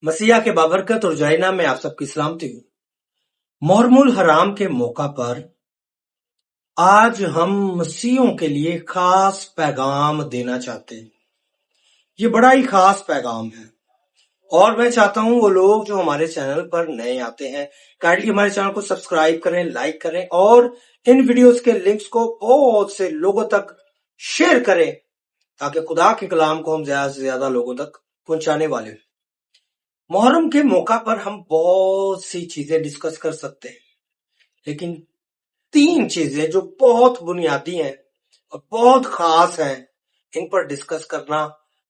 مسیح کے بابرکت اور جائنا میں آپ سب کی سلامتی ہوں۔ محرم الحرام کے موقع پر آج ہم مسیحیوں کے لیے خاص پیغام دینا چاہتے ہیں۔ یہ بڑا ہی خاص پیغام ہے اور میں چاہتا ہوں وہ لوگ جو ہمارے چینل پر نئے آتے ہیں کائنڈلی ہمارے چینل کو سبسکرائب کریں، لائک کریں اور ان ویڈیوز کے لنکس کو بہت سے لوگوں تک شیئر کریں تاکہ خدا کے کلام کو ہم زیادہ سے زیادہ لوگوں تک پہنچانے والے ہیں۔ محرم کے موقع پر ہم بہت سی چیزیں ڈسکس کر سکتے ہیں، لیکن 3 چیزیں جو بہت بنیادی ہیں اور بہت خاص ہیں ان پر ڈسکس کرنا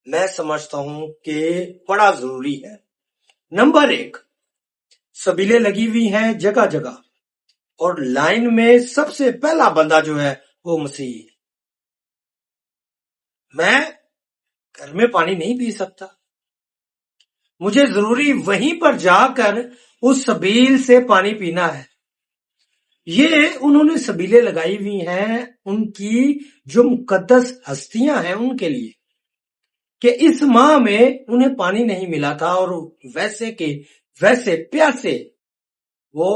میں سمجھتا ہوں کہ بڑا ضروری ہے۔ نمبر 1، سبیلیں لگی ہوئی ہیں جگہ جگہ اور لائن میں سب سے پہلا بندہ جو ہے وہ مسیحی ہے۔ میں گھر میں پانی نہیں پی سکتا، مجھے ضروری وہیں پر جا کر اس سبیل سے پانی پینا ہے۔ یہ انہوں نے سبیلیں لگائی ہوئی ہیں ان کی جو مقدس ہستیاں ہیں ان کے لیے کہ اس ماہ میں انہیں پانی نہیں ملا تھا اور ویسے کے ویسے پیاسے وہ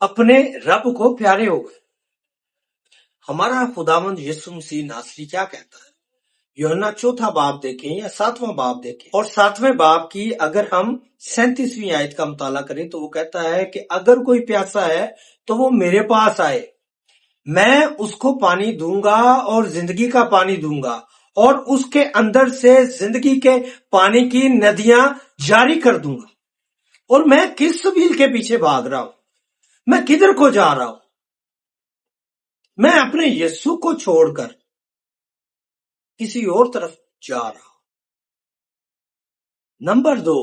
اپنے رب کو پیارے ہو گئے۔ ہمارا خداوند یسوع مسیح ناصری کیا کہتا ہے؟ یوحنا 4 باب دیکھیں یا 7واں باب دیکھیں، اور 7ویں باب کی اگر ہم 37ویں آیت کا مطالعہ کریں تو وہ کہتا ہے کہ اگر کوئی پیاسا ہے تو وہ میرے پاس آئے، میں اس کو پانی دوں گا اور زندگی کا پانی دوں گا اور اس کے اندر سے زندگی کے پانی کی ندیاں جاری کر دوں گا۔ اور میں کس سبیل کے پیچھے بھاگ رہا ہوں؟ میں کدھر کو جا رہا ہوں؟ میں اپنے یسوع کو چھوڑ کر کسی اور طرف جا رہا ہوں۔ نمبر 2،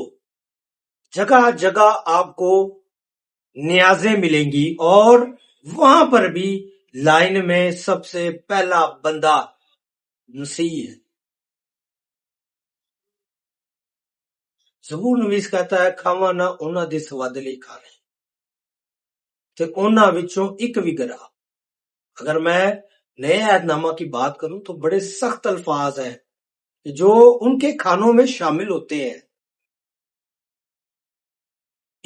جگہ جگہ آپ کو نیازیں ملیں گی اور وہاں پر بھی لائن میں سب سے پہلا بندہ مسیح ہے۔ زبور نویس کہتا ہے کھاواں نہ انہاں دے سواد لئی کھانے تے انہاں وچوں ایک بھی گرا۔ اگر میں نئے عہد نامہ کی بات کروں تو بڑے سخت الفاظ ہیں جو ان کے کھانوں میں شامل ہوتے ہیں۔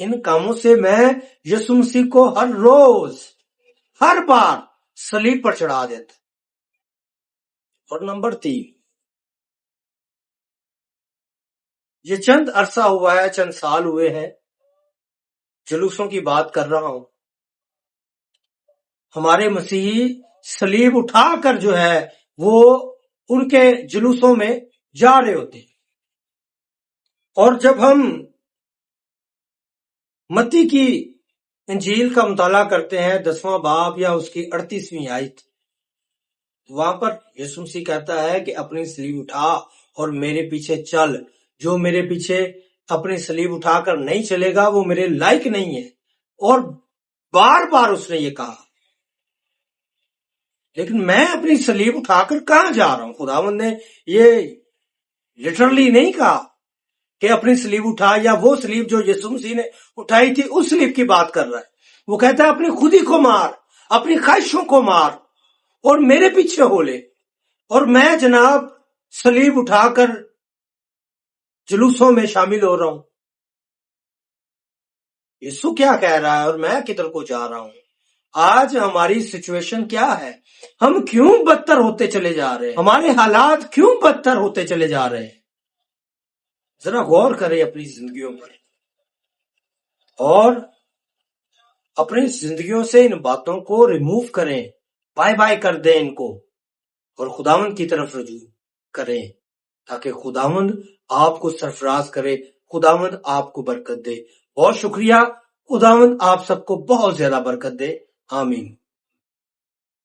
ان کاموں سے میں یسوع مسیح کو ہر روز ہر بار صلیب پر چڑھا دیتا۔ اور نمبر 3، یہ چند عرصہ ہوا ہے، چند سال ہوئے ہیں، جلوسوں کی بات کر رہا ہوں۔ ہمارے مسیحی صلیب اٹھا کر جو ہے وہ ان کے جلوسوں میں جا رہے ہوتے ہیں۔ اور جب ہم متی کی انجیل کا مطالعہ کرتے ہیں 10واں باب یا اس کی 38ویں آیت، وہاں پر یسوع مسیح کہتا ہے کہ اپنی صلیب اٹھا اور میرے پیچھے چل۔ جو میرے پیچھے اپنی صلیب اٹھا کر نہیں چلے گا وہ میرے لائق نہیں ہے، اور بار بار اس نے یہ کہا۔ لیکن میں اپنی صلیب اٹھا کر کہاں جا رہا ہوں؟ خداوند نے یہ لٹرلی نہیں کہا کہ اپنی صلیب اٹھا، یا وہ صلیب جو یسوع مسیح نے اٹھائی تھی اس صلیب کی بات کر رہا ہے۔ وہ کہتا ہے اپنی خودی کو مار، اپنی خواہشوں کو مار اور میرے پیچھے ہو لے۔ اور میں جناب صلیب اٹھا کر جلوسوں میں شامل ہو رہا ہوں۔ یسوع کیا کہہ رہا ہے اور میں کدھر کو جا رہا ہوں؟ آج ہماری سچویشن کیا ہے؟ ہم کیوں بدتر ہوتے چلے جا رہے ہیں؟ ہمارے حالات کیوں بدتر ہوتے چلے جا رہے ہیں؟ ذرا غور کریں اپنی زندگیوں پر اور اپنی زندگیوں سے ان باتوں کو ریموو کریں، بائے بائے کر دیں ان کو، اور خداوند کی طرف رجوع کریں تاکہ خداوند آپ کو سرفراز کرے، خداوند آپ کو برکت دے۔ بہت شکریہ، خداوند آپ سب کو بہت زیادہ برکت دے، آمین۔